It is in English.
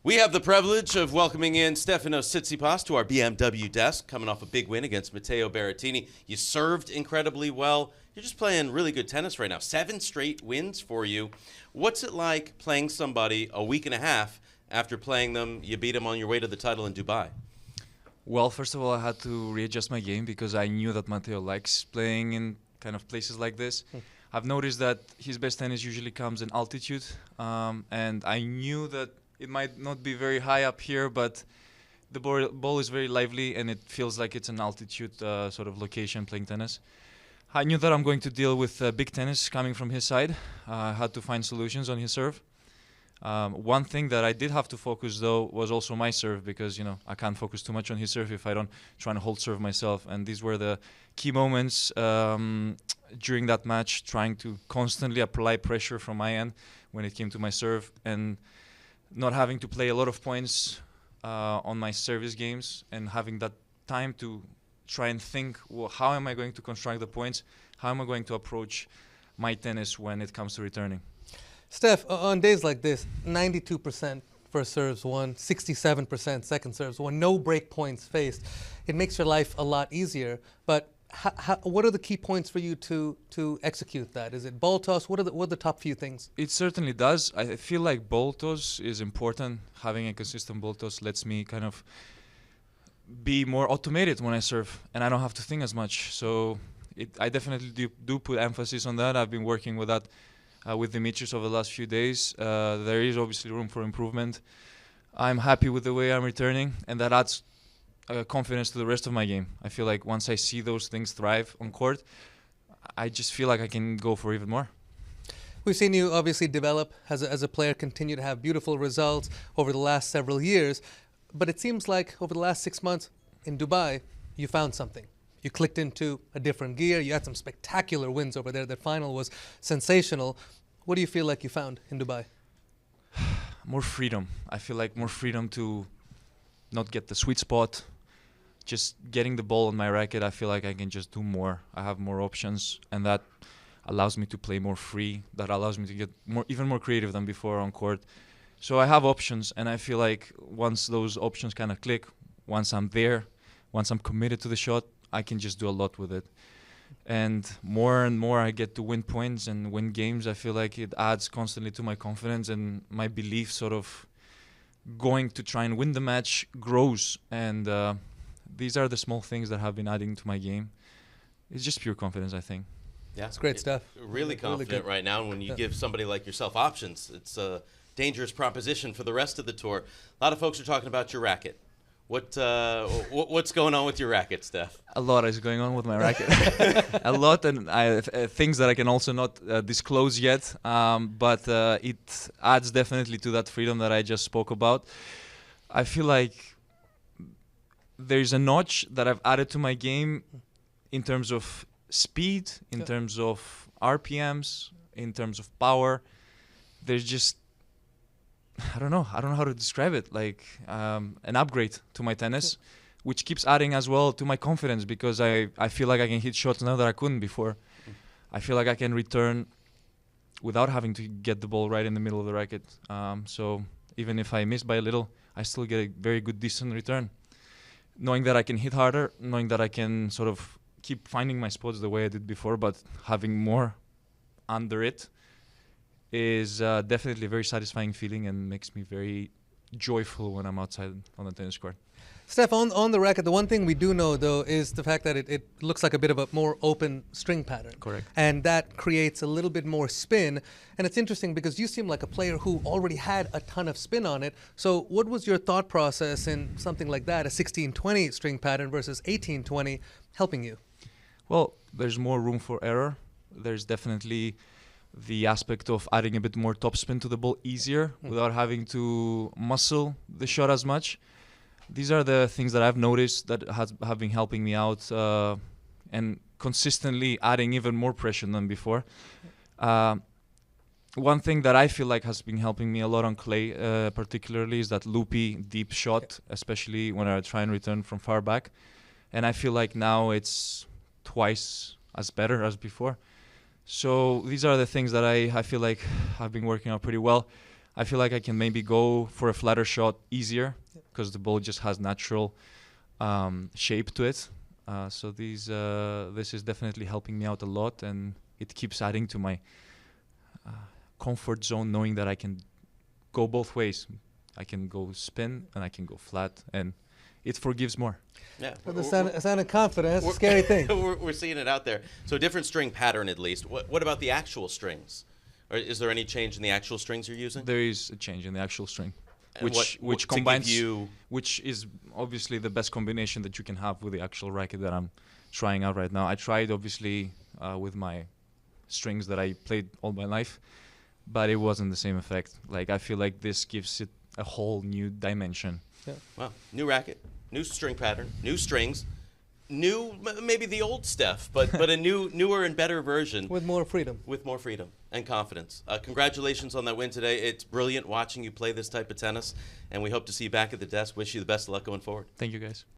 We have the privilege of welcoming in Stefanos Tsitsipas to our BMW desk, coming off a big win against Matteo Berrettini. You served incredibly well. You're just playing really good tennis right now. 7 straight wins for you. What's it like playing somebody a week and a half after playing them? You beat them on your way to the title in Dubai. Well, first of all, I had to readjust my game because I knew that Matteo likes playing in kind of places like this. I've noticed that his best tennis usually comes in altitude, and I knew that it might not be very high up here, but the ball is very lively and it feels like it's an altitude sort of location playing tennis. I knew that I'm going to deal with big tennis coming from his side. I had to find solutions on his serve. One thing that I did have to focus though was also my serve, because I can't focus too much on his serve if I don't try and hold serve myself. And these were the key moments during that match, trying to constantly apply pressure from my end when it came to my serve, and not having to play a lot of points on my service games, and having that time to try and think, well, how am I going to construct the points? How am I going to approach my tennis when it comes to returning? Steph, on days like this, 92% first serves won, 67% second serves won, no break points faced. It makes your life a lot easier, but what are the key points for you to execute that? Is it ball toss? What are the top few things? It certainly does. I feel like ball toss is important. Having a consistent ball toss lets me kind of be more automated when I serve, and I don't have to think as much. So I definitely do put emphasis on that. I've been working with that with Dimitris over the last few days. There is obviously room for improvement. I'm happy with the way I'm returning, and that adds confidence to the rest of my game. I feel like once I see those things thrive on court, I just feel like I can go for even more. We've seen you obviously develop as a player, continue to have beautiful results over the last several years, but it seems like over the last 6 months in Dubai, you found something. You clicked into a different gear. You had some spectacular wins over there. That final was sensational. What do you feel like you found in Dubai? More freedom. I feel like more freedom to not get the sweet spot. Just getting the ball on my racket, I feel like I can just do more. I have more options, and that allows me to play more free. That allows me to get even more creative than before on court. So I have options, and I feel like once those options kind of click, once I'm there, once I'm committed to the shot, I can just do a lot with it. And more I get to win points and win games, I feel like it adds constantly to my confidence, and my belief sort of going to try and win the match grows. And these are the small things that have been adding to my game. It's just pure confidence, I think. Yeah, it's great stuff. Really confident right now. And when you give somebody like yourself options, it's a dangerous proposition for the rest of the tour. A lot of folks are talking about your racket. What's going on with your racket, Steph? A lot is going on with my racket. A lot, and things that I can also not disclose yet. But it adds definitely to that freedom that I just spoke about. I feel like there's a notch that I've added to my game in terms of speed, in terms of RPMs, in terms of power. There's just, I don't know how to describe it, like an upgrade to my tennis, which keeps adding as well to my confidence, because I feel like I can hit shots now that I couldn't before. I feel like I can return without having to get the ball right in the middle of the racket. So even if I miss by a little, I still get a very good, decent return. Knowing that I can hit harder, knowing that I can sort of keep finding my spots the way I did before, but having more under it is definitely a very satisfying feeling, and makes me very joyful when I'm outside on the tennis court. Steph, on the racket, the one thing we do know, though, is the fact that it looks like a bit of a more open string pattern. Correct. And that creates a little bit more spin. And it's interesting because you seem like a player who already had a ton of spin on it. So what was your thought process in something like that, a 16-20 string pattern versus 18-20, helping you? Well, there's more room for error. There's definitely the aspect of adding a bit more topspin to the ball easier without having to muscle the shot as much. These are the things that I've noticed that have been helping me out, and consistently adding even more pressure than before. One thing that I feel like has been helping me a lot on clay, particularly, is that loopy, deep shot, especially when I try and return from far back. And I feel like now it's twice as better as before. So these are the things that I feel like I've been working out pretty well. I feel like I can maybe go for a flatter shot easier because the ball just has natural shape to it. So this is definitely helping me out a lot, and it keeps adding to my comfort zone, knowing that I can go both ways. I can go spin and I can go flat, and it forgives more. Yeah. Well, the sound of confidence, a scary thing. We're seeing it out there. So different string pattern at least. What about the actual strings? Or is there any change in the actual strings you're using? There is a change in the actual string, And which to combines give you which is obviously the best combination that you can have with the actual racket that I'm trying out right now. I tried obviously with my strings that I played all my life, but it wasn't the same effect. Like I feel like this gives it a whole new dimension. Yeah. Well, new racket, new string pattern, new strings, new maybe the old Steph, but a newer and better version With more freedom. with more freedom and confidence. Congratulations on that win today. It's brilliant watching you play this type of tennis, and we hope to see you back at the desk. Wish you the best of luck going forward. Thank you, guys.